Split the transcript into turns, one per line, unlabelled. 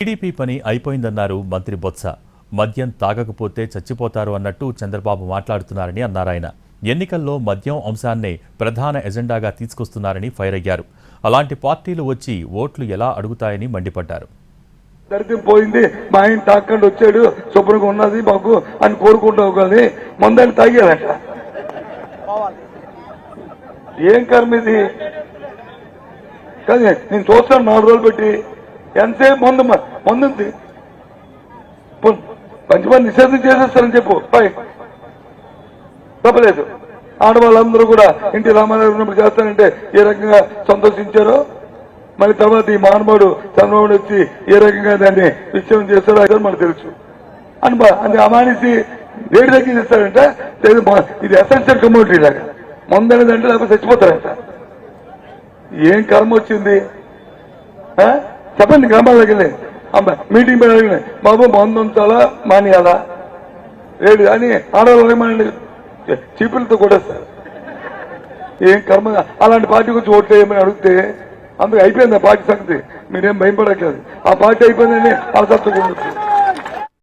TDP పని అయిపోయిందన్నారు మంత్రి బొత్స. మద్యం తాగకపోతే చచ్చిపోతారు అన్నట్టు చంద్రబాబు మాట్లాడుతున్నారని అన్నారాయన. ఎన్నికల్లో మద్యం అంశాన్నే ప్రధాన ఎజెండాగా తీసుకొస్తున్నారని ఫైర్ అయ్యారు. అలాంటి పార్టీలు వచ్చి ఓట్లు ఎలా అడుగుతాయని మండిపడ్డారు.
దరిద్రం పోయింది, మా ఆయన తాకండి వచ్చాడు, శుభ్రంగా ఉన్నది మాకు అని కోరుకుంటావు కానీ మందాన్ని తాగారంట. ఏం కర్మ ఇది? కానీ నేను చూస్తాను 4 రోజులు పెట్టి ఎంతసేపు మందుంది మంచి నిషేధం చేసేస్తారని చెప్పు. తప్పలేదు. ఆడవాళ్ళందరూ కూడా ఇంటి రామారావు ఉన్నప్పుడు చేస్తానంటే ఏ రకంగా సంతోషించారో, మళ్ళీ తర్వాత ఈ మహానుభావుడు చంద్రబాబు వచ్చి ఏ రకంగా దాన్ని విషయం చేస్తారో అయితే మనకు తెలుసు అని అమానిసి రేటు తగ్గిస్తారంటే ఇది ఎసెన్షియల్ కమ్యూనిటీ లాగా మందు అనేది అంటే లేకపోతే చచ్చిపోతారంట. ఏం కర్మ వచ్చింది చెప్పండి. గ్రామాల్లోకి వెళ్ళి మీటింగ్ పెట్టాలి, బాబు మందు ఉంచాలా మానేయాలా రేటు అని ఆడవాళ్ళు ఏమనండి చీపులతో కొట్టేస్తారు. ఏం కర్మ? అలాంటి పార్టీ గురించి ఓట్లు వేయమని అడిగితే అందుకు అయిపోయింది ఆ పార్టీ సంగతి, మీరేం భయపడట్లేదు. ఆ పార్టీ అయిపోయిందని అలసత్తుకుంటుంది.